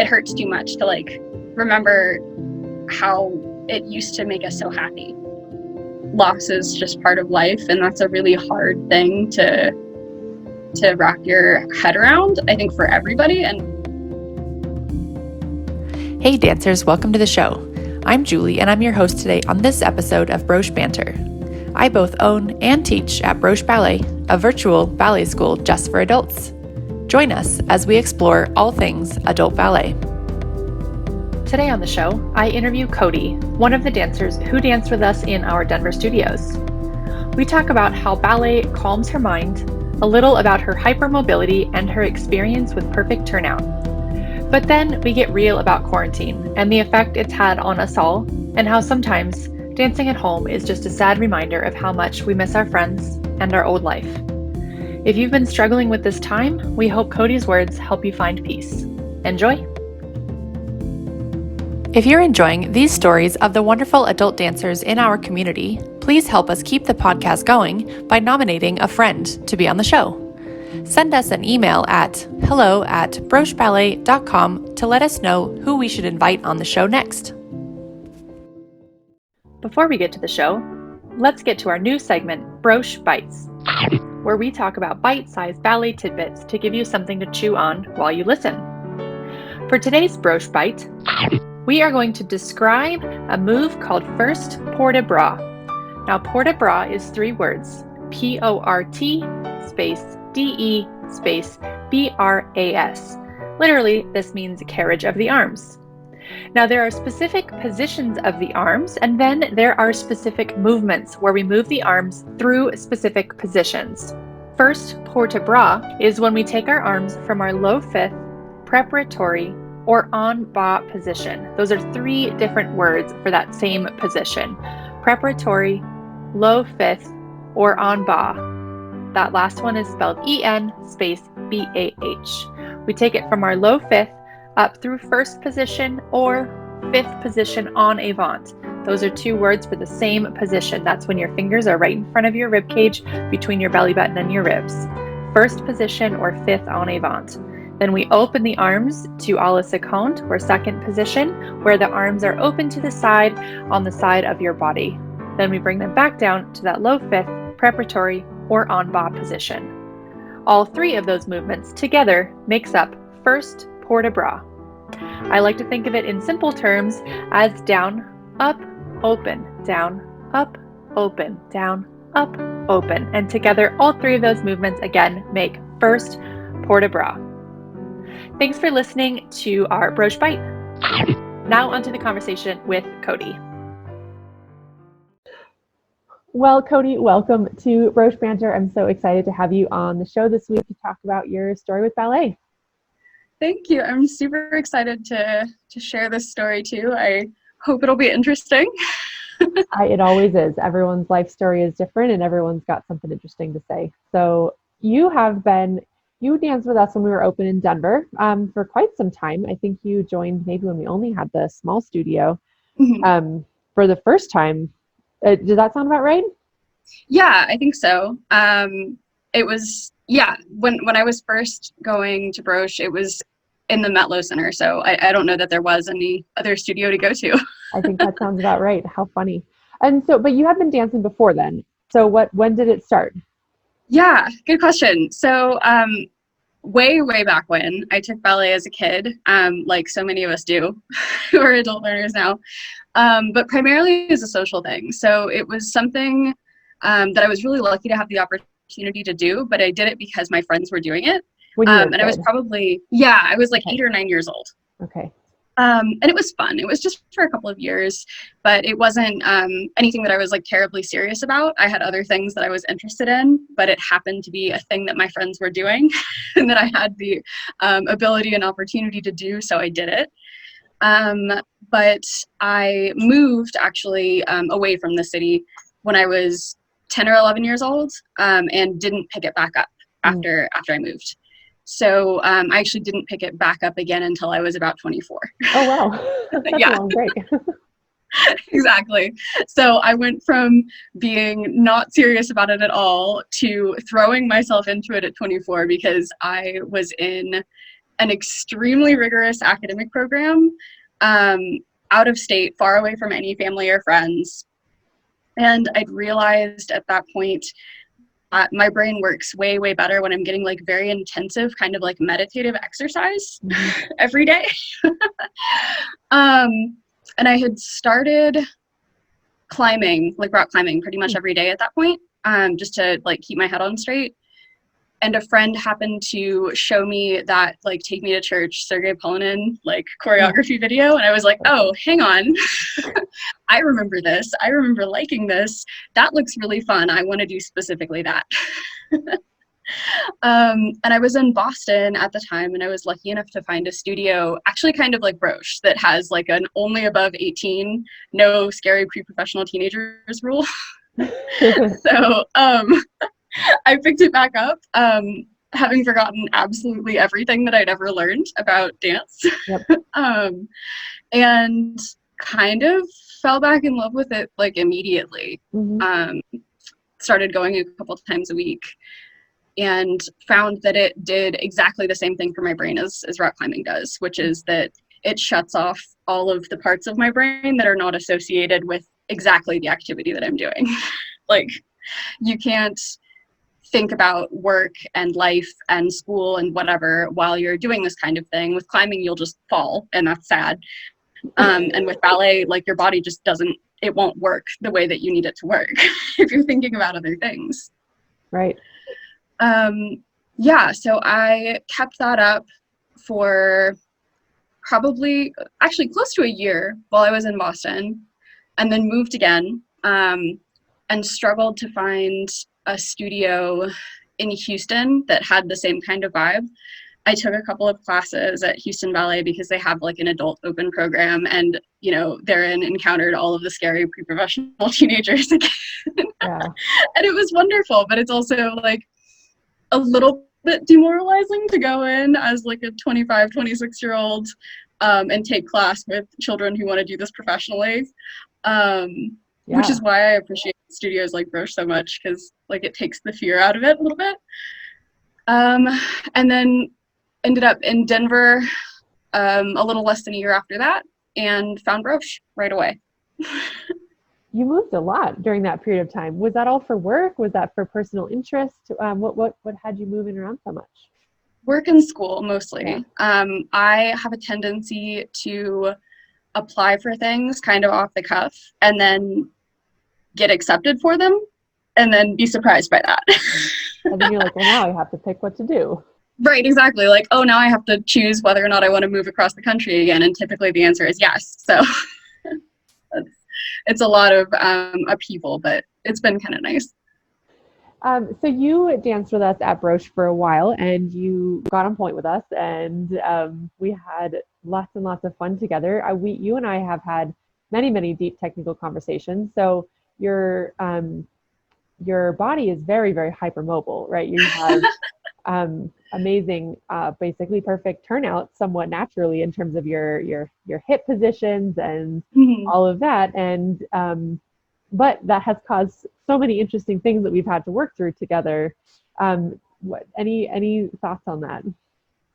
it hurts too much to like remember how it used to make us so happy. Loss is just part of life, and that's a really hard thing to wrap your head around, I think, for everybody. And hey dancers, welcome to the show. I'm Julie, and I'm your host today on this episode of Broche Banter. I both own and teach at Broche Ballet, a virtual ballet school just for adults. Join us as we explore all things adult ballet. Today on the show, I interview Cody, one of the dancers who danced with us in our Denver studios. We talk about how ballet calms her mind, a little about her hypermobility and her experience with perfect turnout. But then we get real about quarantine and the effect it's had on us all, and how sometimes dancing at home is just a sad reminder of how much we miss our friends and our old life. If you've been struggling with this time, we hope Cody's words help you find peace. Enjoy! If you're enjoying these stories of the wonderful adult dancers in our community, please help us keep the podcast going by nominating a friend to be on the show. Send us an email at hello@brocheballet.com to let us know who we should invite on the show next. Before we get to the show, let's get to our new segment, Broche Bites, where we talk about bite-sized ballet tidbits to give you something to chew on while you listen. For today's Broche Bite, we are going to describe a move called first port de bras. Now, port de bras is 3 words, P-O-R-T space D-E space B-R-A-S. Literally, this means carriage of the arms. Now, there are specific positions of the arms, and then there are specific movements where we move the arms through specific positions. First port de bras is when we take our arms from our low fifth, preparatory, or en bas position. Those are 3 different words for that same position. Preparatory, low fifth, or en bas. That last one is spelled E-N space B-A-H. We take it from our low fifth up through first position or fifth position en avant. Those are 2 words for the same position. That's when your fingers are right in front of your rib cage between your belly button and your ribs. First position or fifth en avant. Then we open the arms to à la seconde, or second position, where the arms are open to the side on the side of your body. Then we bring them back down to that low fifth, preparatory, or en bas position. All 3 of those movements together makes up first port de bras. I like to think of it in simple terms as down, up, open, down, up, open, down, up, open. And together, all 3 of those movements again make first port de bras. Thanks for listening to our Broche Bite. Now onto the conversation with Cody. Well, Cody, welcome to Broche Banter. I'm so excited to have you on the show this week to talk about your story with ballet. thank you. I'm super excited to share this story too. I hope it'll be interesting. It always is. Everyone's life story is different and everyone's got something interesting to say. So you danced with us when we were open in Denver for quite some time. I think you joined maybe when we only had the small studio for the first time. Does that sound about right? Yeah, I think so. It was, when I was first going to Broche, it was in the Metlo Center. So I don't know that there was any other studio to go to. I think that sounds about right. How funny. And so, but you had been dancing before then. So when did it start? Yeah, good question. So way back when I took ballet as a kid, like so many of us do who are adult learners now, but primarily as a social thing. So it was something that I was really lucky to have the opportunity to do, but I did it because my friends were doing it. And I was probably, I was like 8 or 9 years old. Okay. And it was fun. It was just for a couple of years, but it wasn't anything that I was like terribly serious about. I had other things that I was interested in, but it happened to be a thing that my friends were doing and that I had the ability and opportunity to do, so I did it. But I moved actually away from the city when I was 10 or 11 years old and didn't pick it back up after I moved. So I actually didn't pick it back up again until I was about 24. Oh, wow. That's a long break. Exactly. So I went from being not serious about it at all to throwing myself into it at 24 because I was in an extremely rigorous academic program, out of state, far away from any family or friends. And I'd realized at that point my brain works way, way better when I'm getting like very intensive kind of like meditative exercise every day. And I had started climbing, like rock climbing pretty much every day at that point, just to like keep my head on straight. And a friend happened to show me that like Take Me to Church, Sergey Polanin, like choreography video. And I was like, oh, hang on. I remember this. I remember liking this. That looks really fun. I want to do specifically that. And I was in Boston at the time, and I was lucky enough to find a studio, actually kind of like Broche, that has like an only above 18, no scary pre-professional teenagers rule. So, I picked it back up, having forgotten absolutely everything that I'd ever learned about dance. Yep. And kind of fell back in love with it like immediately. Started going a couple times a week and found that it did exactly the same thing for my brain as rock climbing does, which is that it shuts off all of the parts of my brain that are not associated with exactly the activity that I'm doing. Like, you can't think about work and life and school and whatever while you're doing this kind of thing. With climbing, you'll just fall, and that's sad. And with ballet, like, your body just it won't work the way that you need it to work if you're thinking about other things. Right. Yeah, so I kept that up for probably actually close to a year while I was in Boston, and then moved again, and struggled to find a studio in Houston that had the same kind of vibe. I took a couple of classes at Houston Ballet because they have like an adult open program, and therein encountered all of the scary pre-professional teenagers again. Yeah. And it was wonderful, but it's also like a little bit demoralizing to go in as like a 25, 26-year-old and take class with children who want to do this professionally. Which is why I appreciate studios like Broche so much, because like it takes the fear out of it a little bit. And then ended up in Denver a little less than a year after that, and found Broche right away. You moved a lot during that period of time. Was that all for work? Was that for personal interest? What had you moving around so much? Work and school mostly. Yeah. I have a tendency to apply for things kind of off the cuff and then get accepted for them and then be surprised by that. And then you're like, well, now I have to pick what to do. Right, exactly. Like, oh, now I have to choose whether or not I want to move across the country again. And typically the answer is yes. So it's a lot of upheaval, but it's been kind of nice. So you danced with us at Broche for a while, and you got on point with us, and we had lots and lots of fun together. You and I have had many, many deep technical conversations. So your body is very, very hypermobile, right? You have amazing, basically perfect turnout, somewhat naturally, in terms of your hip positions and all of that, and but that has caused so many interesting things that we've had to work through together. Any thoughts on that?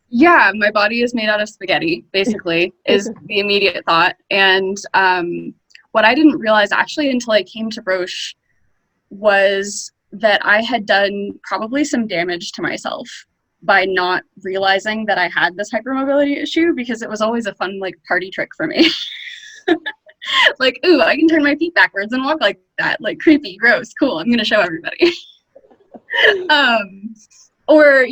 Yeah, my body is made out of spaghetti, basically, is the immediate thought. And what I didn't realize actually until I came to Broche was that I had done probably some damage to myself by not realizing that I had this hypermobility issue, because it was always a fun like party trick for me. Like, ooh, I can turn my feet backwards and walk like that. Like, creepy, gross, cool. I'm going to show everybody. Or,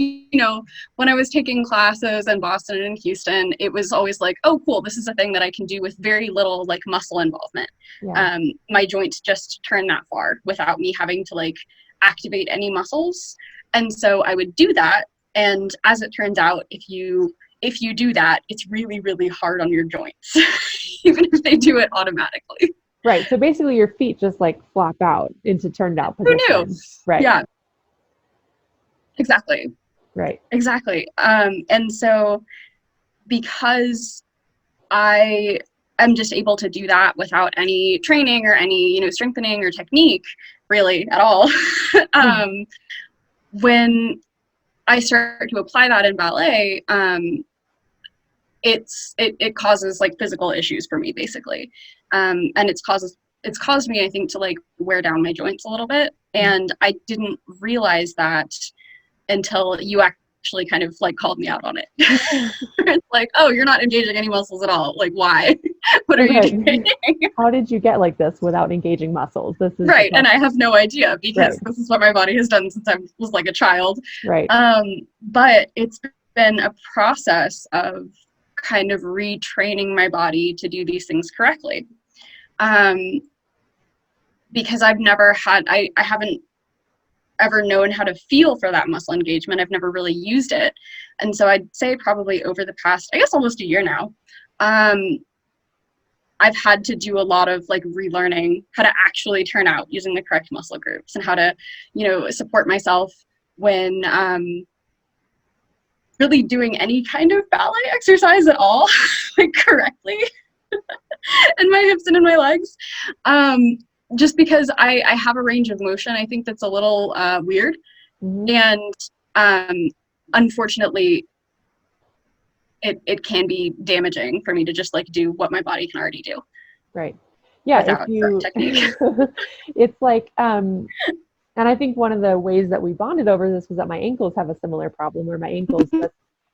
when I was taking classes in Boston and in Houston, it was always like, oh, cool, this is a thing that I can do with very little like muscle involvement. Yeah. My joints just turn that far without me having to like activate any muscles. And so I would do that. And as it turns out, if you do that, it's really, really hard on your joints, even if they do it automatically. Right. So basically your feet just like flop out into turned out position. Who knew? Right. Yeah. Exactly. Right. Exactly. And so because I am just able to do that without any training or any, strengthening or technique really at all, when I start to apply that in ballet, it causes like physical issues for me basically. And it's caused me, I think, to like wear down my joints a little bit. And I didn't realize that until you actually kind of like called me out on it. It's like, oh, you're not engaging any muscles at all. Like, why? What are you doing? How did you get like this without engaging muscles? This is right. And I have no idea, because Right. this is what my body has done since I was like a child. Right. But it's been a process of kind of retraining my body to do these things correctly. Because I've never had, I haven't ever known how to feel for that muscle engagement. I've never really used it. And so I'd say probably over the past, I guess almost a year now, I've had to do a lot of like relearning how to actually turn out using the correct muscle groups, and how to, you know, support myself when really doing any kind of ballet exercise at all, like correctly, in my hips and in my legs. Just because I have a range of motion, I think that's a little weird. And unfortunately, it can be damaging for me to just like do what my body can already do. Right. Yeah. Without technique. It's like, and I think one of the ways that we bonded over this was that my ankles have a similar problem, where my ankles just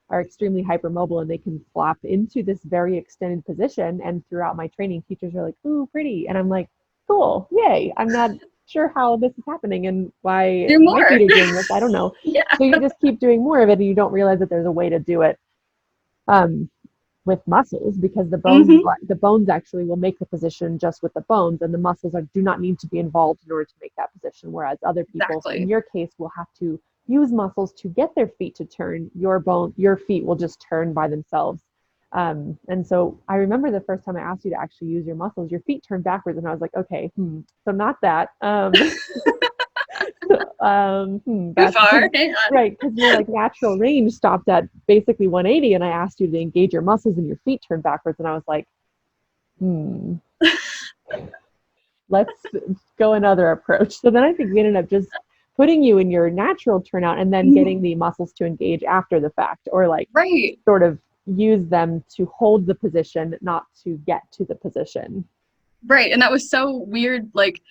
are extremely hypermobile and they can flop into this very extended position. And throughout my training, teachers are like, "Ooh, pretty," and I'm like, "Cool, yay!" I'm not sure how this is happening and why my feet are doing this. I don't know. Yeah. So you just keep doing more of it, and you don't realize that there's a way to do it with muscles, because the bones actually will make the position just with the bones, and the muscles do not need to be involved in order to make that position. Whereas other people, in your case, will have to use muscles to get their feet to turn. Your feet will just turn by themselves. And so I remember the first time I asked you to actually use your muscles, your feet turned backwards, and I was like, okay, so not that. Too far. Right, because your like natural range stopped at basically 180, and I asked you to engage your muscles and your feet turned backwards, and I was like, let's go another approach. So then I think we ended up just putting you in your natural turnout, and then getting the muscles to engage after the fact, or like sort of use them to hold the position, not to get to the position. Right. And that was so weird. Like,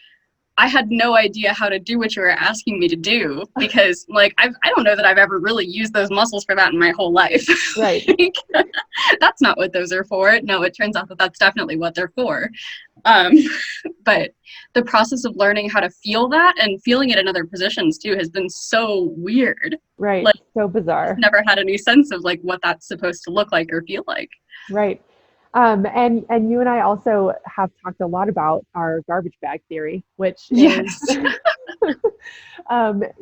I had no idea how to do what you were asking me to do, because like I don't know that I've ever really used those muscles for that in my whole life. Right. Like, that's not what those are for. No, it turns out that that's definitely what they're for. But the process of learning how to feel that and feeling it in other positions too has been so weird. Right. Like, so bizarre. I've never had any sense of like what that's supposed to look like or feel like. Right. And you and I also have talked a lot about our garbage bag theory, which is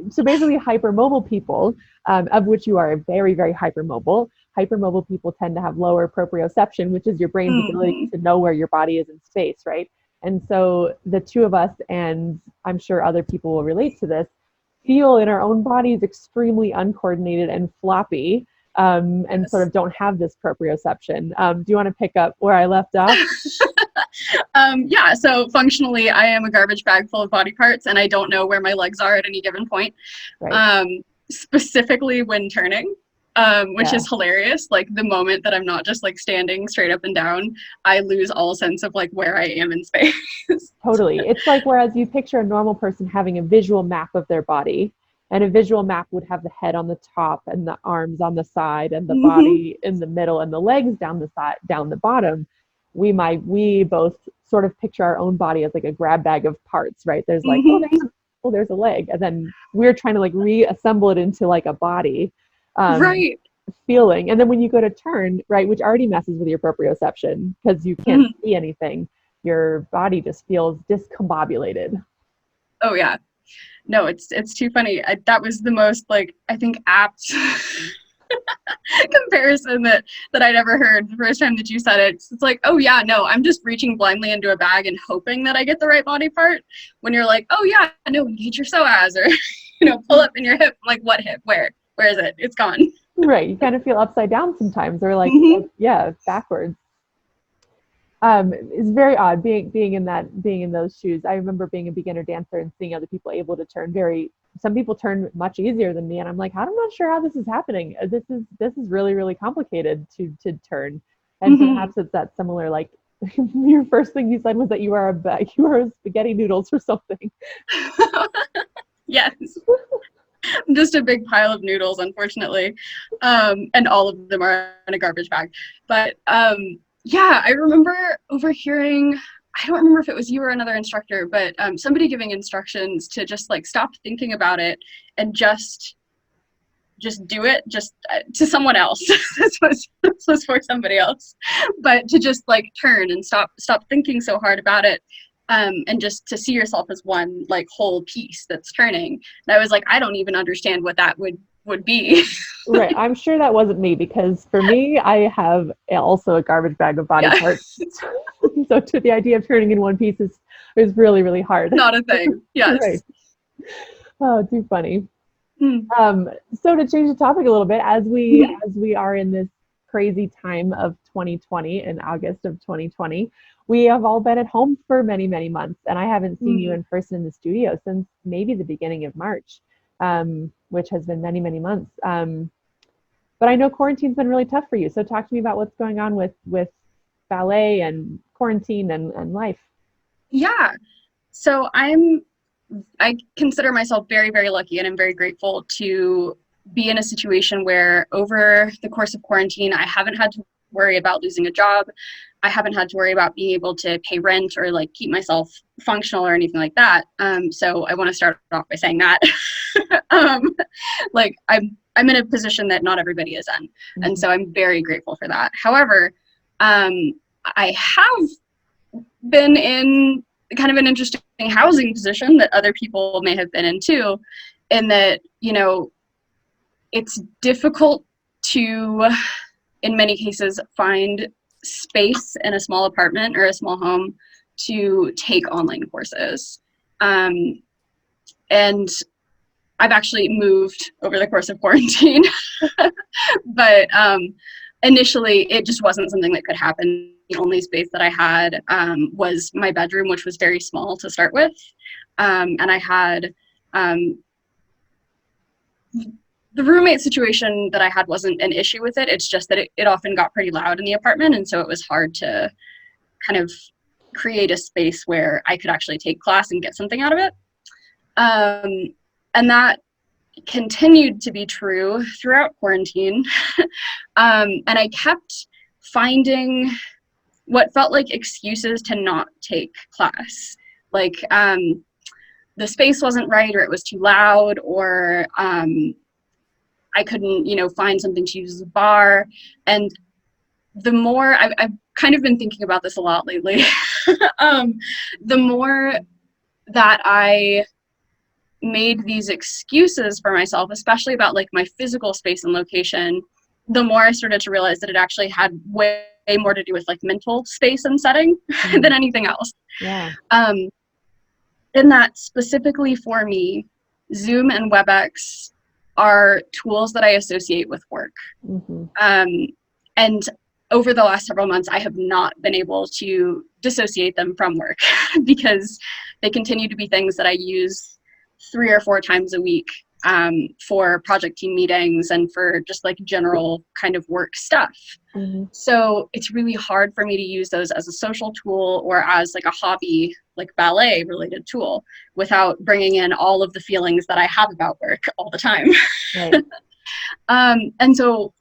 so basically hypermobile people, of which you are very, very hypermobile. Hypermobile people tend to have lower proprioception, which is your brain's ability to know where your body is in space, right? And so the two of us, and I'm sure other people will relate to this, feel in our own bodies extremely uncoordinated and floppy. And sort of don't have this proprioception. Do you want to pick up where I left off? Yeah, so functionally, I am a garbage bag full of body parts, and I don't know where my legs are at any given point. Right. Specifically when turning, which is hilarious. Like, the moment that I'm not just like standing straight up and down, I lose all sense of like where I am in space. Totally. It's like, whereas you picture a normal person having a visual map of their body, and a visual map would have the head on the top and the arms on the side and the body in the middle and the legs down the side, down the bottom. We both sort of picture our own body as like a grab bag of parts, right? There's like, there's a leg. And then we're trying to like reassemble it into like a body feeling. And then when you go to turn, right, which already messes with your proprioception because you can't see anything, your body just feels discombobulated. Oh, yeah. No, it's too funny. That was the most, like, I think apt comparison that I'd ever heard the first time that you said it. It's like, oh yeah, no, I'm just reaching blindly into a bag and hoping that I get the right body part. When you're like, oh yeah, no, engage your psoas, or pull up in your hip. I'm like, what hip? Where is it? It's gone. Right. You kind of feel upside down sometimes, or like backwards. It's very odd being in those shoes. I remember being a beginner dancer and seeing other people able to turn very, some people turn much easier than me, and I'm like, I'm not sure how this is happening. This is really, really complicated to turn. And Mhm. perhaps it's that similar, like your first thing you said was that you are spaghetti noodles or something. Yes, just a big pile of noodles, unfortunately, and all of them are in a garbage bag. But yeah, I remember overhearing. I don't remember if it was you or another instructor, but somebody giving instructions to just like stop thinking about it and just do it, just to someone else. This was for somebody else, but to just like turn and stop thinking so hard about it, and just to see yourself as one like whole piece that's turning. And I was like, I don't even understand what that would be. Right. I'm sure that wasn't me, because for me, I have also a garbage bag of body Yeah, parts. So to the idea of turning in one piece is really, really hard. not a thing. Right. Yes. Oh, too funny. Mm. So to change the topic a little bit, as we are in this crazy time of 2020, in August of 2020, we have all been at home for many, many months, and I haven't seen you Mm. in person in the studio since maybe the beginning of March, which has been many, many months. But I know quarantine's been really tough for you. So talk to me about what's going on with ballet and quarantine and life. Yeah. So I consider myself very, very lucky, and I'm very grateful to be in a situation where over the course of quarantine, I haven't had to worry about losing a job. I haven't had to worry about being able to pay rent or like keep myself functional or anything like that. So I want to start off by saying that, um, like I'm in a position that not everybody is in, and Mhm. so I'm very grateful for that. However, I have been in kind of an interesting housing position that other people may have been in too, in that, it's difficult to, in many cases, find space in a small apartment or a small home to take online courses. And I've actually moved over the course of quarantine, but initially it just wasn't something that could happen. The only space that I had was my bedroom, which was very small to start with. And I had the roommate situation that I had wasn't an issue with it. It's just that it often got pretty loud in the apartment. And so it was hard to kind of create a space where I could actually take class and get something out of it. And that continued to be true throughout quarantine. And I kept finding what felt like excuses to not take class. Like the space wasn't right, or it was too loud, or I couldn't, find something to use as a bar. And the more I've kind of been thinking about this a lot lately, the more that I made these excuses for myself, especially about like my physical space and location, the more I started to realize that it actually had way more to do with like mental space and setting than anything else. Yeah. In that, specifically for me, Zoom and WebEx are tools that I associate with work. Mm-hmm. And over the last several months, I have not been able to dissociate them from work because they continue to be things that I use 3 or 4 times a week for project team meetings and for just like general kind of work stuff. Mm-hmm. So it's really hard for me to use those as a social tool or as like a hobby, like ballet related tool, without bringing in all of the feelings that I have about work all the time. Right. And so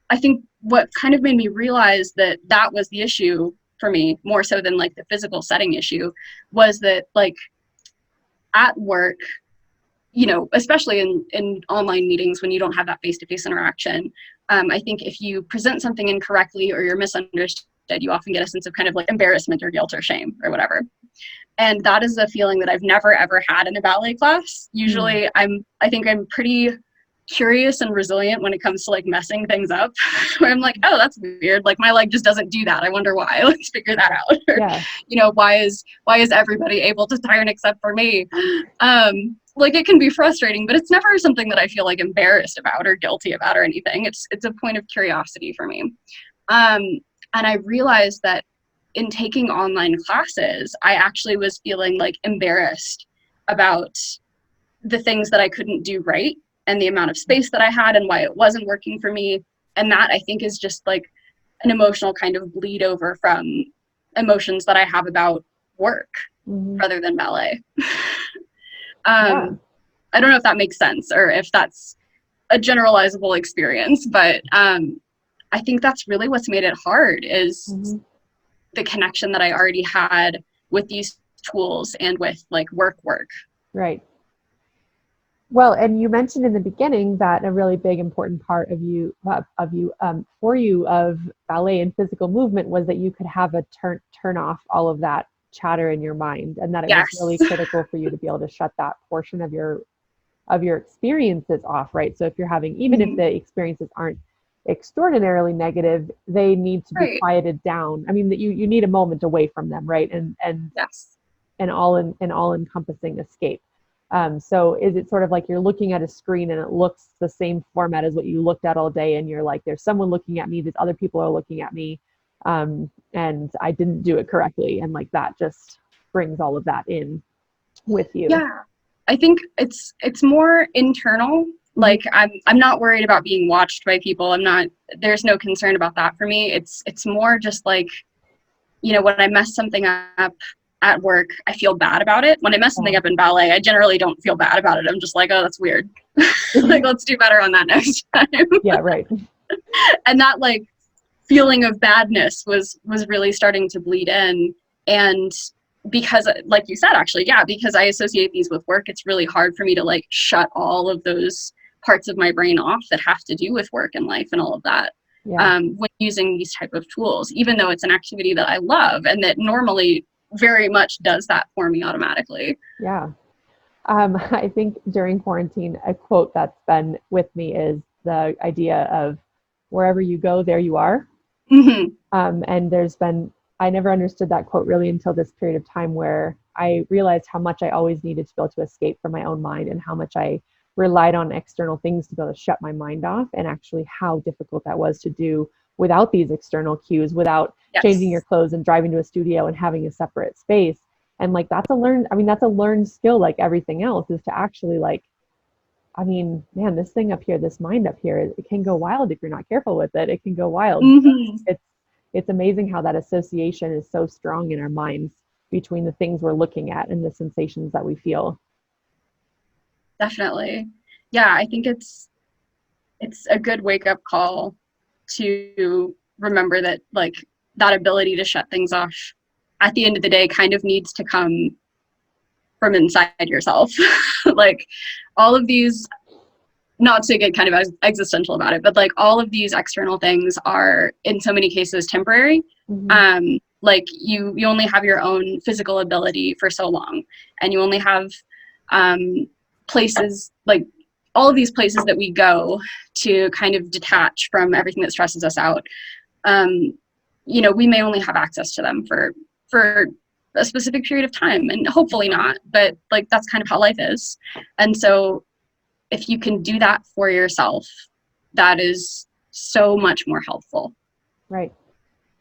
I think what kind of made me realize that that was the issue for me, more so than like the physical setting issue, was that like at work, especially in online meetings when you don't have that face-to-face interaction, I think if you present something incorrectly or you're misunderstood, you often get a sense of kind of like embarrassment or guilt or shame or whatever. And that is a feeling that I've never, ever had in a ballet class. Usually I think I'm pretty curious and resilient when it comes to like messing things up, where I'm like, oh, that's weird. Like my leg just doesn't do that. I wonder why. Let's figure that out. Or, Yeah. why is everybody able to turn except for me? Like it can be frustrating, but it's never something that I feel like embarrassed about or guilty about or anything. It's a point of curiosity for me. And I realized that in taking online classes, I actually was feeling like embarrassed about the things that I couldn't do right and the amount of space that I had and why it wasn't working for me. And that I think is just like an emotional kind of bleed over from emotions that I have about work rather than ballet. Yeah. I don't know if that makes sense or if that's a generalizable experience, but I think that's really what's made it hard is the connection that I already had with these tools and with like work. Right. Well, and you mentioned in the beginning that a really big important part of ballet and physical movement was that you could have a turn off all of that chatter in your mind, and that it was really critical for you to be able to shut that portion of your experiences off, right? So if you're having, even if the experiences aren't extraordinarily negative, they need to be quieted down. I mean, that you need a moment away from them, right? And an all encompassing escape. So is it sort of like you're looking at a screen and it looks the same format as what you looked at all day, and you're like, there's someone looking at me, these other people are looking at me, and I didn't do it correctly, and like that just brings all of that in with you. Yeah, I think it's more internal. Like I'm not worried about being watched by people. There's no concern about that for me. It's more just like, you know, when I mess something up at work, I feel bad about it. When I mess something up in ballet, I generally don't feel bad about it. I'm just like, oh, that's weird. Like, let's do better on that next time. Yeah, right. And that like feeling of badness was really starting to bleed in. And because, like you said, actually, because I associate these with work, it's really hard for me to like shut all of those parts of my brain off that have to do with work and life and all of that. When using these type of tools, even though it's an activity that I love and that normally very much does that for me automatically. Yeah. I think during quarantine, a quote that's been with me is the idea of wherever you go, there you are. And I never understood that quote really until this period of time where I realized how much I always needed to be able to escape from my own mind, and how much I relied on external things to be able to shut my mind off, and actually how difficult that was to do without these external cues, without changing your clothes and driving to a studio and having a separate space. And like, that's a learned skill, like everything else, is to actually like, I mean, man, this thing up here, this mind up here, it can go wild if you're not careful with it. It can go wild. It's amazing how that association is so strong in our minds between the things we're looking at and the sensations that we feel. Definitely. Yeah, I think it's a good wake-up call to remember that like that ability to shut things off at the end of the day kind of needs to come from inside yourself. Like all of these, not to get kind of existential about it, but like all of these external things are in so many cases temporary. Like you only have your own physical ability for so long, and you only have places, like all of these places that we go to kind of detach from everything that stresses us out. You know, we may only have access to them for a specific period of time, and hopefully not, but like that's kind of how life is. And so if you can do that for yourself, that is so much more helpful. Right.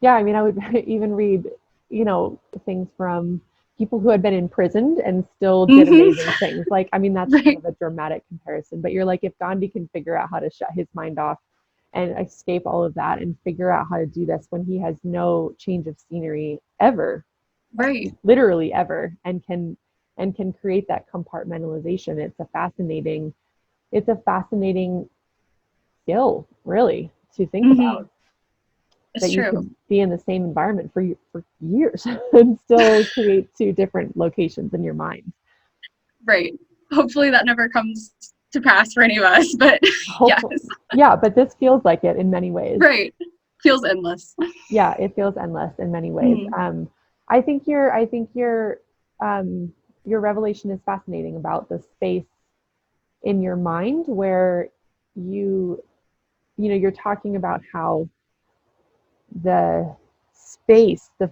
Yeah, I mean, I would even read, you know, things from people who had been imprisoned and still did amazing things. Like, I mean, that's kind of a dramatic comparison, but you're like, if Gandhi can figure out how to shut his mind off and escape all of that and figure out how to do this when he has no change of scenery ever, right, literally ever, and can create that compartmentalization. It's a fascinating skill, really, to think about. It's that true. You can be in the same environment for years and still create two different locations in your mind. Right. Hopefully that never comes to pass for any of us, but yes. Yeah, but this feels like it in many ways. Right. Feels endless. Yeah, it feels endless in many ways. I think your revelation is fascinating about the space in your mind where you're talking about how the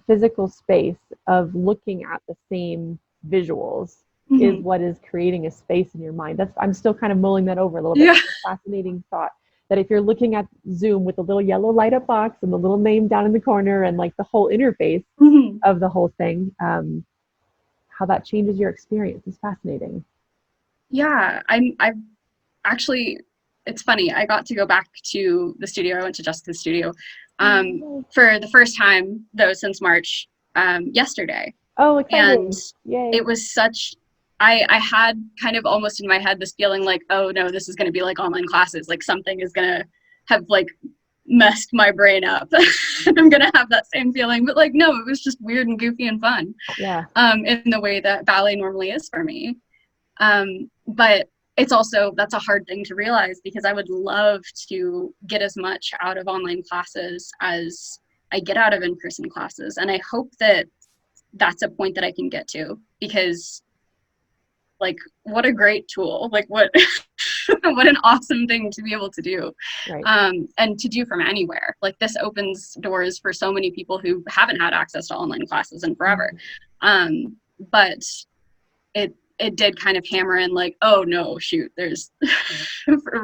physical space of looking at the same visuals is what is creating a space in your mind. I'm still kind of mulling that over a little bit. Yeah. It's a fascinating thought that if you're looking at Zoom with the little yellow light up box and the little name down in the corner and like the whole interface of the whole thing, how that changes your experience is fascinating. Yeah, I've actually, it's funny. I got to go back to the studio. I went to Jessica's studio for the first time though since March yesterday, Oh, and exciting. Yay. it was such. I had kind of almost in my head this feeling like, oh no, this is going to be like online classes. Like something is going to have like messed my brain up. And I'm going to have that same feeling. But like, no, it was just weird and goofy and fun Yeah. in the way that ballet normally is for me. But it's also, that's a hard thing to realize because I would love to get as much out of online classes as I get out of in-person classes. And I hope that that's a point that I can get to because like what a great tool, like what what an awesome thing to be able to do, Right. and to do from anywhere. Like this opens doors for so many people who haven't had access to online classes in forever. But it did kind of hammer in like, oh no, shoot, there's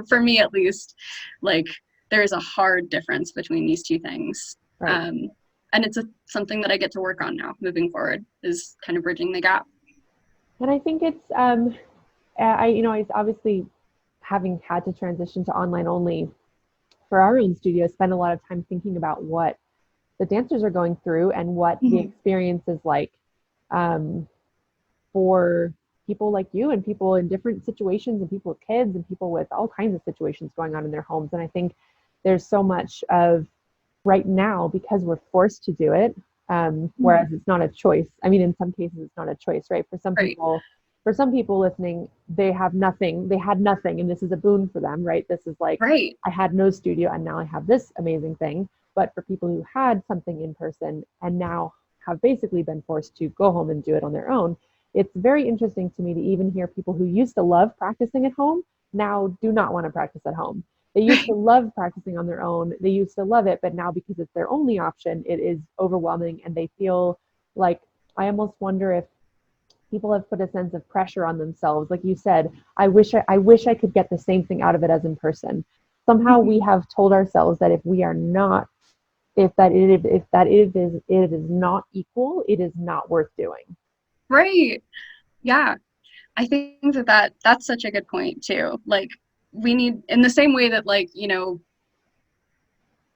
for me at least, like there's a hard difference between these two things. Right. And it's something that I get to work on now moving forward, is kind of bridging the gap. And I think it's it's obviously having had to transition to online only for our own studio, spend a lot of time thinking about what the dancers are going through and what the experience is like for people like you and people in different situations and people with kids and people with all kinds of situations going on in their homes. And I think there's so much of right now because we're forced to do it, whereas it's not a choice. I mean, in some cases, it's not a choice, right? For some people listening, they had nothing, and this is a boon for them, right? This is like, right. I had no studio, and now I have this amazing thing. But for people who had something in person and now have basically been forced to go home and do it on their own, it's very interesting to me to even hear people who used to love practicing at home now do not want to practice at home. They used to love practicing on their own. They used to love it, but now because it's their only option, it is overwhelming and they feel like, I almost wonder if people have put a sense of pressure on themselves. Like you said, I wish I could get the same thing out of it as in person. Somehow we have told ourselves that if we are not, if it is not equal, it is not worth doing. Right. Yeah. I think that's such a good point too. Like we need, in the same way that like,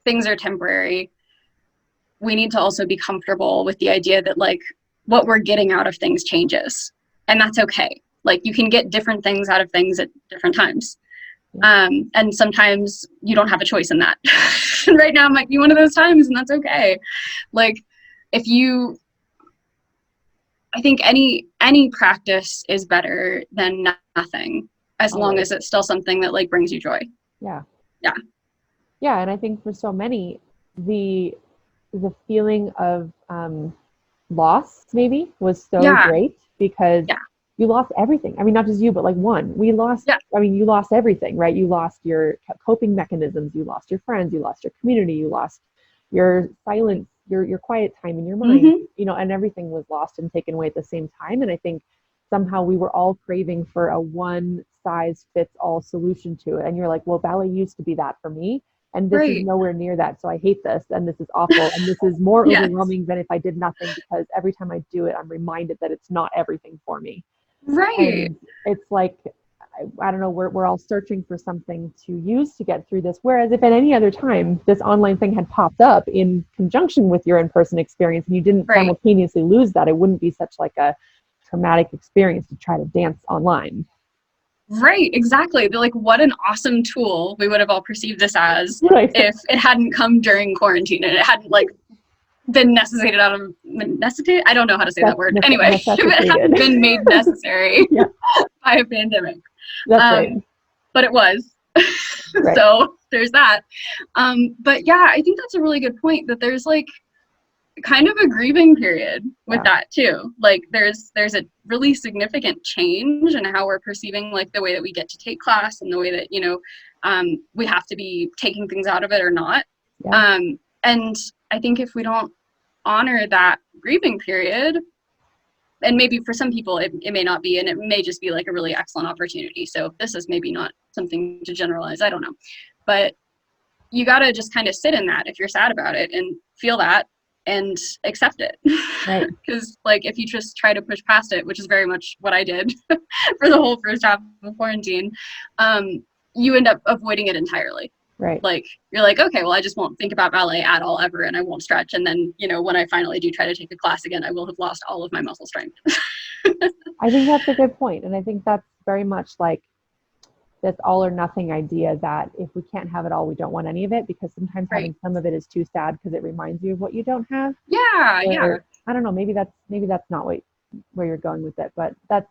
things are temporary, we need to also be comfortable with the idea that like what we're getting out of things changes, and that's okay. Like you can get different things out of things at different times. And sometimes you don't have a choice in that. Right now might be one of those times, and that's okay. Like I think any practice is better than nothing, as long as it's still something that like brings you joy. Yeah. Yeah. Yeah, and I think for so many, the feeling of loss maybe was so great because you lost everything. I mean, not just you, but like we lost, I mean, you lost everything, right? You lost your coping mechanisms, you lost your friends, you lost your community, you lost your silence, your quiet time in your mind, and everything was lost and taken away at the same time. And I think somehow we were all craving for a one size fits all solution to it. And you're like, well, ballet used to be that for me. And this is nowhere near that. So I hate this. And this is awful. And this is more overwhelming than if I did nothing, because every time I do it, I'm reminded that it's not everything for me. Right. And it's like, I don't know, we're all searching for something to use to get through this. Whereas if at any other time this online thing had popped up in conjunction with your in-person experience and you didn't simultaneously lose that, it wouldn't be such like a traumatic experience to try to dance online. Right, exactly. They're like, what an awesome tool we would have all perceived this as if it hadn't come during quarantine and it hadn't like been necessitated out of necessitated. I don't know how to say that word. Anyway, if it hadn't been made necessary by a pandemic. That's right. But it was. So there's that. But yeah, I think that's a really good point, that there's like kind of a grieving period with that too. Like there's a really significant change in how we're perceiving like the way that we get to take class and the way that we have to be taking things out of it or not. And I think if we don't honor that grieving period, and maybe for some people it may not be, and it may just be like a really excellent opportunity, so this is maybe not something to generalize, I don't know, but you got to just kind of sit in that if you're sad about it and feel that and accept it. Right. Because like if you just try to push past it, which is very much what I did for the whole first half of quarantine, you end up avoiding it entirely. Right. Like you're like, okay, well, I just won't think about ballet at all ever, and I won't stretch. And then, you know, when I finally do try to take a class again, I will have lost all of my muscle strength. I think that's a good point. And I think that's very much like this all or nothing idea that if we can't have it all, we don't want any of it, because sometimes having some of it is too sad because it reminds you of what you don't have. Yeah, yeah. I don't know, maybe that's not where you're going with it, but that's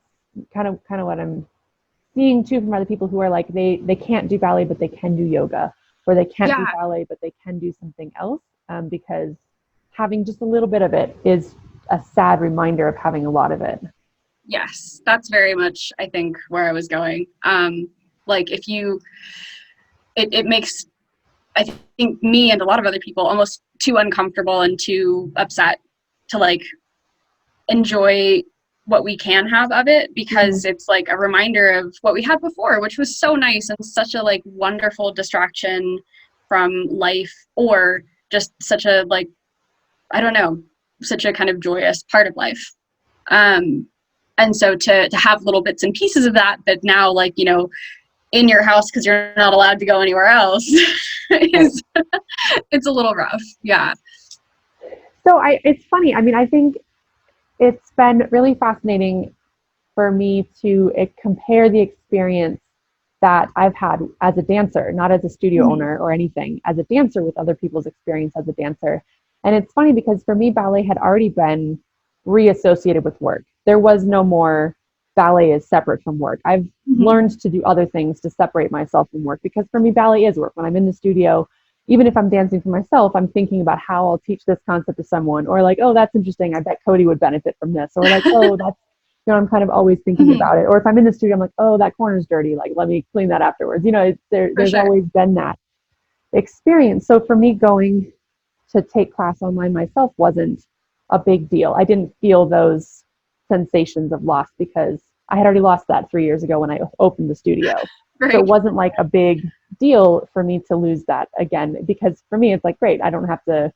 kind of what I'm seeing too from other people who are like they can't do ballet but they can do yoga, or they can't do ballet but they can do something else, because having just a little bit of it is a sad reminder of having a lot of it. Yes, that's very much, I think, where I was going. Like if you, it makes, I think, me and a lot of other people almost too uncomfortable and too upset to like enjoy what we can have of it, because it's like a reminder of what we had before, which was so nice and such a like wonderful distraction from life, or just such a like, I don't know, such a kind of joyous part of life. And so to have little bits and pieces of that now, like, you know, in your house because you're not allowed to go anywhere else, it's a little rough. Yeah. So it's funny. I mean, I think it's been really fascinating for me to compare the experience that I've had as a dancer, not as a studio owner or anything, as a dancer, with other people's experience as a dancer. And it's funny because for me, ballet had already been reassociated with work. There was no more ballet is separate from work. I've learned to do other things to separate myself from work, because for me, ballet is work. When I'm in the studio, even if I'm dancing for myself, I'm thinking about how I'll teach this concept to someone, or like, oh, that's interesting, I bet Cody would benefit from this, or like, oh, that's, you know, I'm kind of always thinking about it. Or if I'm in the studio, I'm like, oh, that corner's dirty, like, let me clean that afterwards. You know, there's always been that experience. So for me, going to take class online myself wasn't a big deal. I didn't feel those sensations of loss because I had already lost that 3 years ago when I opened the studio. Right. So it wasn't like a big deal for me to lose that again, because for me, it's like, great, I don't have to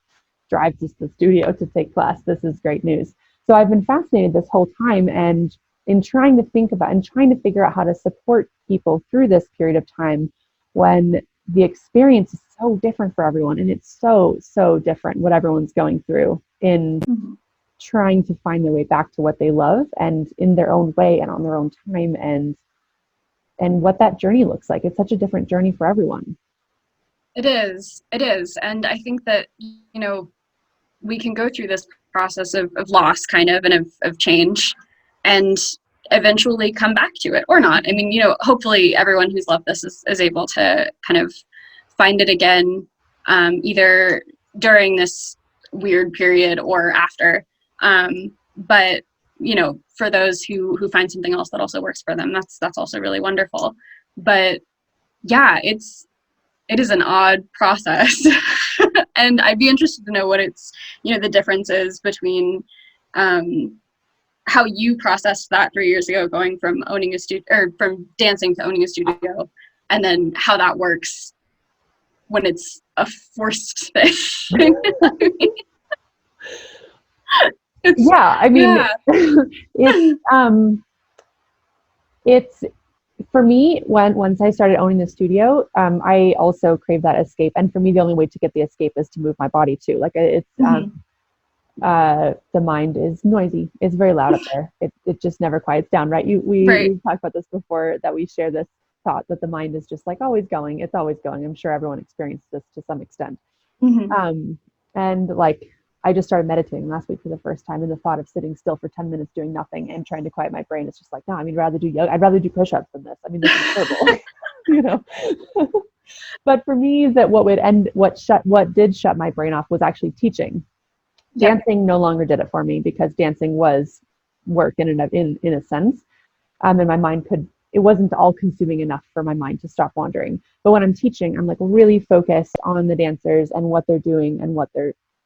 drive to the studio to take class. This is great news. So I've been fascinated this whole time, and in trying to think about and trying to figure out how to support people through this period of time when the experience is so different for everyone. And it's so, so different what everyone's going through in trying to find their way back to what they love, and in their own way and on their own time, and what that journey looks like. It's such a different journey for everyone. It is. And I think that, you know, we can go through this process of loss kind of, and of change, and eventually come back to it, or not. I mean, you know, hopefully everyone who's loved this is able to kind of find it again, either during this weird period or after. But, you know, for those who find something else that also works for them, that's also really wonderful. But yeah, it is an odd process. And I'd be interested to know what the difference is between, how you processed that 3 years ago, going from owning a studio, or from dancing to owning a studio, and then how that works when it's a forced thing. It's for me, once I started owning the studio, I also crave that escape. And for me, the only way to get the escape is to move my body too. Like it's, the mind is noisy. It's very loud up there. It just never quiets down, right? We talked about this before, that we share this thought that the mind is just like always going. It's always going. I'm sure everyone experienced this to some extent. And like, I just started meditating last week for the first time, and the thought of sitting still for 10 minutes doing nothing and trying to quiet my brain, it's just like, no, I mean, rather do yoga. I'd rather do push-ups than this. I mean, this is terrible, you know. But for me, that what did shut my brain off was actually teaching. Dancing no longer did it for me, because dancing was work in a sense, and my mind it wasn't all consuming enough for my mind to stop wandering. But when I'm teaching, I'm like really focused on the dancers and what they're doing and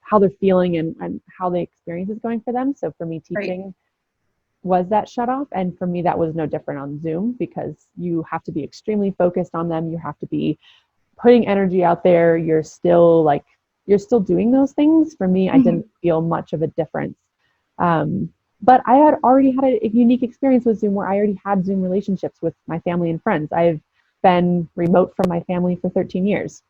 how they're feeling and how the experience is going for them. So for me, teaching was that shut off. And for me, that was no different on Zoom, because you have to be extremely focused on them. You have to be putting energy out there. You're still like you're still doing those things. For me, I didn't feel much of a difference. But I had already had a unique experience with Zoom where I already had Zoom relationships with my family and friends. I've been remote from my family for 13 years.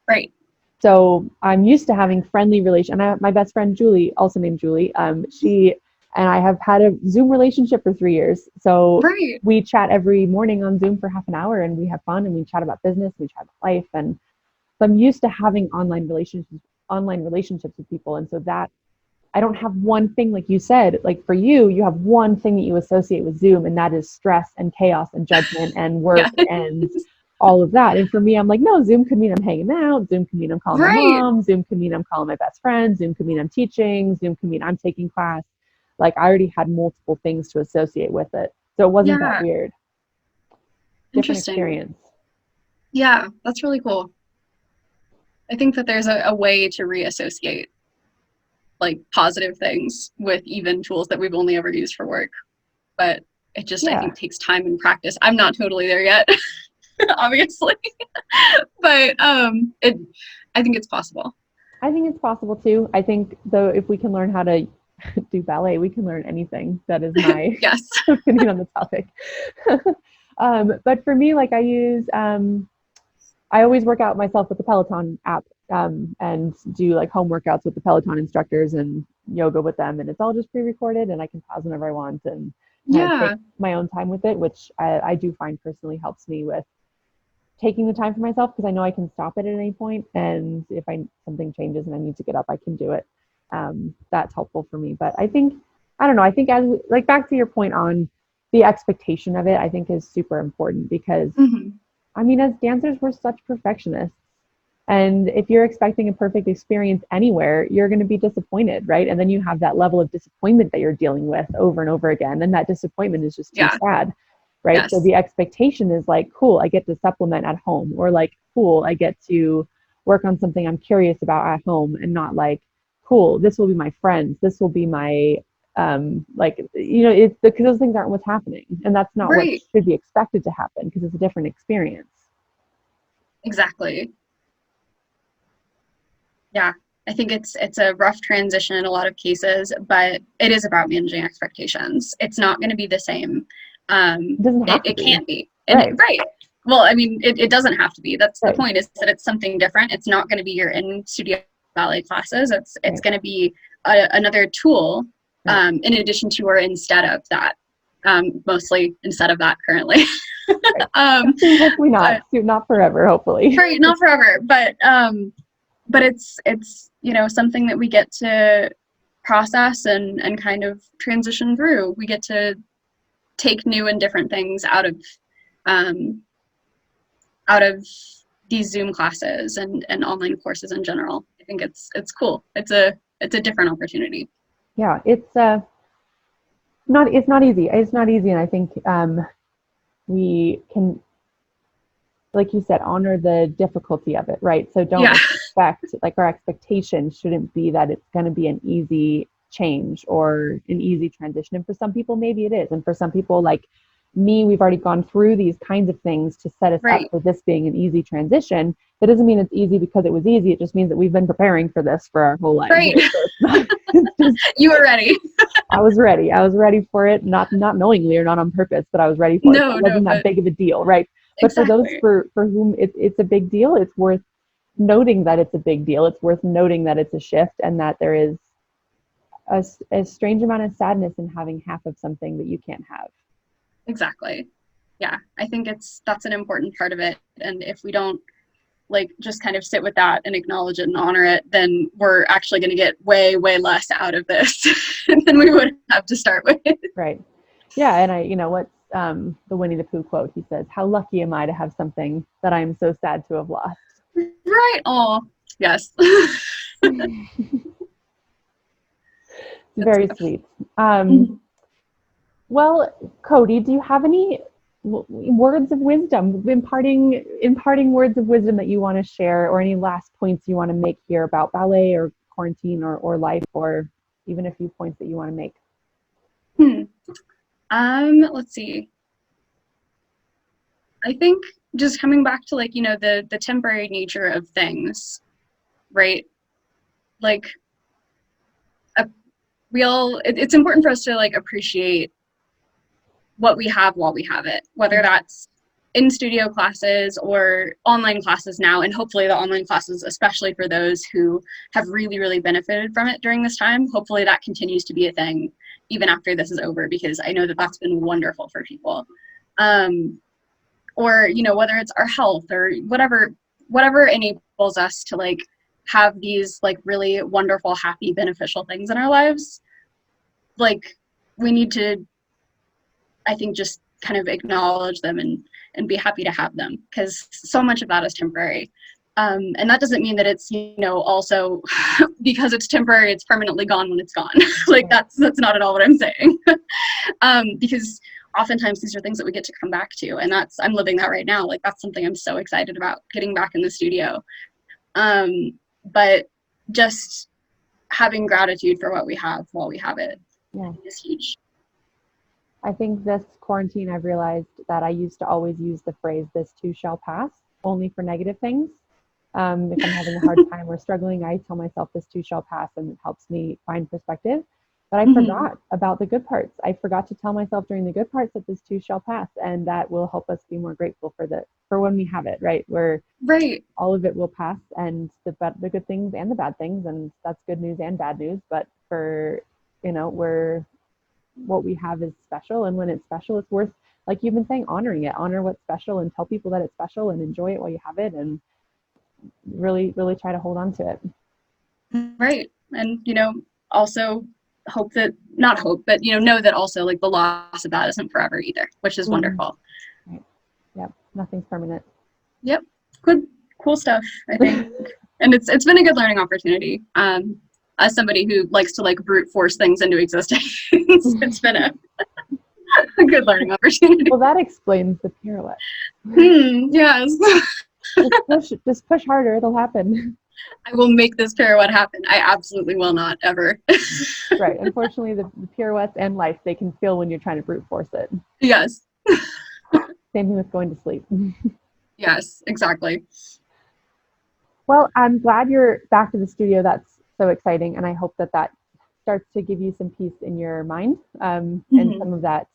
Right. So I'm used to having friendly relations. And my best friend, Julie, also named Julie, she and I have had a Zoom relationship for 3 years. So Right. we chat every morning on Zoom for half an hour, and we have fun, and we chat about business, we chat about life. And so I'm used to having online relationships with people. And so that I don't have one thing, like you said, like for you, you have one thing that you associate with Zoom, and that is stress and chaos and judgment and work Yeah. and all of that. And for me, I'm like, no, Zoom could mean I'm hanging out. Zoom could mean I'm calling my Right. mom. Zoom could mean I'm calling my best friend. Zoom could mean I'm teaching. Zoom could mean I'm taking class. Like I already had multiple things to associate with it. So it wasn't that Yeah. weird. Different Interesting. experience. Yeah, that's really cool. I think that there's a way to reassociate like positive things with even tools that we've only ever used for work. But it just, I think, takes time and practice. I'm not totally there yet, obviously. But I think it's possible. I think it's possible too. I think though, if we can learn how to do ballet, we can learn anything. That is my Yes. opinion on the topic. But for me, like I always work out myself with the Peloton app, and do like home workouts with the Peloton instructors and yoga with them. And it's all just pre-recorded, and I can pause whenever I want and kind of Yeah. take my own time with it, which I do find personally helps me with taking the time for myself, because I know I can stop it at any point. And if something changes and I need to get up, I can do it. That's helpful for me. But I think, I don't know, I think as like back to your point on the expectation of it, I think is super important because I mean, as dancers, we're such perfectionists. And if you're expecting a perfect experience anywhere, you're going to be disappointed, right? And then you have that level of disappointment that you're dealing with over and over again. And that disappointment is just too sad, right? Yes. So the expectation is like, cool, I get to supplement at home, or like, cool, I get to work on something I'm curious about at home, and not like, cool, this will be my friends. This will be my, it's because those things aren't what's happening. And that's not what should be expected to happen, because it's a different experience. Exactly. Yeah, I think it's a rough transition in a lot of cases, but it is about managing expectations. It's not going to be the same. It doesn't have to it be. can't be. And right. Well, I mean, it doesn't have to be. That's the point, is that it's something different. It's not going to be your in-studio ballet classes. It's going to be another tool in addition to or instead of that. Mostly instead of that currently. Hopefully not. Not forever, hopefully. Right, not forever. But it's something that we get to process and kind of transition through. We get to take new and different things out of these Zoom classes and online courses in general. I think it's cool. It's a different opportunity. Yeah, it's not easy. It's not easy, and I think we can, like you said, honor the difficulty of it, right? So don't expect, like, our expectation shouldn't be that it's going to be an easy change or an easy transition. And for some people, maybe it is. And for some people, like me, we've already gone through these kinds of things to set us up for this being an easy transition. That doesn't mean it's easy because it was easy. It just means that we've been preparing for this for our whole life. Right. So it's just, you were ready. I was ready. I was ready for it, not knowingly or not on purpose, but I was ready for it. It wasn't that big of a deal, right? But for those for whom it's a big deal, it's worth noting that it's a big deal. It's worth noting that it's a shift, and that there is a strange amount of sadness in having half of something that you can't have. Exactly. Yeah, I think that's an important part of it. And if we don't just kind of sit with that and acknowledge it and honor it, then we're actually going to get way, way less out of this than we would have to start with. Right. Yeah. And what's the Winnie the Pooh quote? He says, "How lucky am I to have something that I'm so sad to have lost." Right. Oh, yes. Very sweet. Well, Cody, do you have any words of wisdom, imparting words of wisdom that you want to share, or any last points you want to make here about ballet or quarantine or life, or even a few points that you want to make? Let's see. I think just coming back to the temporary nature of things, right? like it's important for us to like appreciate what we have while we have it, whether that's in studio classes or online classes now, and hopefully the online classes, especially for those who have really, really benefited from it during this time, hopefully that continues to be a thing even after this is over, because I know that that's been wonderful for people. Or, you know, whether it's our health or whatever enables us to like have these like really wonderful, happy, beneficial things in our lives, like we need to, I think, just kind of acknowledge them and be happy to have them, because so much of that is temporary. And that doesn't mean that it's, you know, also because it's temporary, it's permanently gone when it's gone. Like that's not at all what I'm saying. Because oftentimes these are things that we get to come back to, and I'm living that right now. Like that's something I'm so excited about, getting back in the studio. But just having gratitude for what we have while we have it is huge. I think this quarantine, I've realized that I used to always use the phrase, "this too shall pass," only for negative things. If I'm having a hard time or struggling, I tell myself this too shall pass, and it helps me find perspective. But I forgot about the good parts. I forgot to tell myself during the good parts that this too shall pass, and that will help us be more grateful for when we have it, right? Where all of it will pass, and the good things and the bad things, and that's good news and bad news. But for, you know, what we have is special, and when it's special, it's worth, like you've been saying, honoring it. Honor what's special and tell people that it's special and enjoy it while you have it, and really, really try to hold on to it. Right. And, you know, also not hope, but, you know that also like the loss of that isn't forever either, which is wonderful. Right. Yep. Nothing's permanent. Yep. Good, cool stuff, I think. And it's been a good learning opportunity. As somebody who likes to like brute force things into existence, it's been a good learning opportunity. Well, that explains the pirouette. Yes. Just push harder, it'll happen. I will make this pirouette happen. I absolutely will not, ever. Right. Unfortunately, the pirouettes and life, they can feel when you're trying to brute force it. Yes. Same thing with going to sleep. Yes, exactly. Well, I'm glad you're back to the studio. That's so exciting. And I hope that starts to give you some peace in your mind, and some of that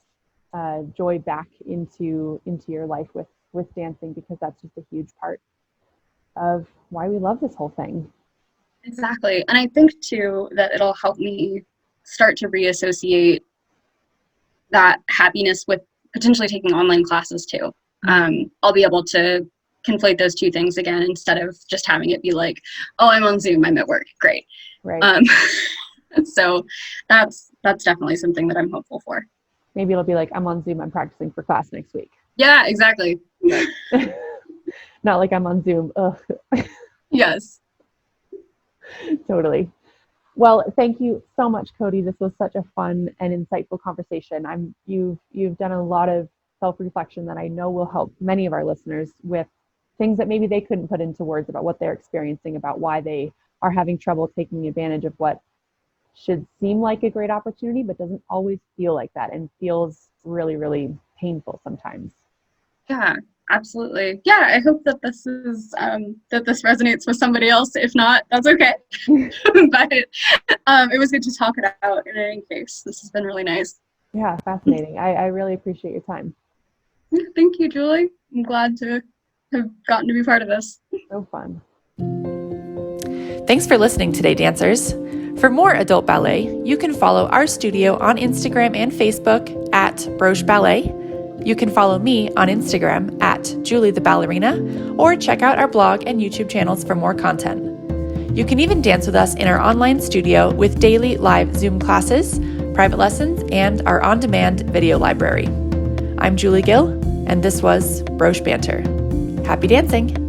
joy back into your life with dancing, because that's just a huge part of why we love this whole thing. Exactly. And I think too that it'll help me start to reassociate that happiness with potentially taking online classes too. I'll be able to conflate those two things again, instead of just having it be like, oh, I'm on Zoom, I'm at work, great. Right. So that's definitely something that I'm hopeful for. Maybe it'll be like, I'm on Zoom, I'm practicing for class next week. Yeah, exactly. Not like I'm on Zoom. Ugh. Yes. Totally. Well, thank you so much, Cody. This was such a fun and insightful conversation. You've done a lot of self-reflection that I know will help many of our listeners with things that maybe they couldn't put into words about what they're experiencing, about why they are having trouble taking advantage of what should seem like a great opportunity, but doesn't always feel like that, and feels really, really painful sometimes. Yeah, absolutely. Yeah, I hope that this is that this resonates with somebody else. If not, that's okay. But it was good to talk it out in any case. This has been really nice. Yeah, fascinating. I really appreciate your time. Thank you, Julie. I'm glad to have gotten to be part of this. So fun. Thanks for listening today, dancers. For more adult ballet, you can follow our studio on Instagram and Facebook at Broche Ballet. You can follow me on Instagram at Julie the Ballerina, or check out our blog and YouTube channels for more content. You can even dance with us in our online studio with daily live Zoom classes, private lessons, and our on-demand video library. I'm Julie Gill, and this was Broche Banter. Happy dancing!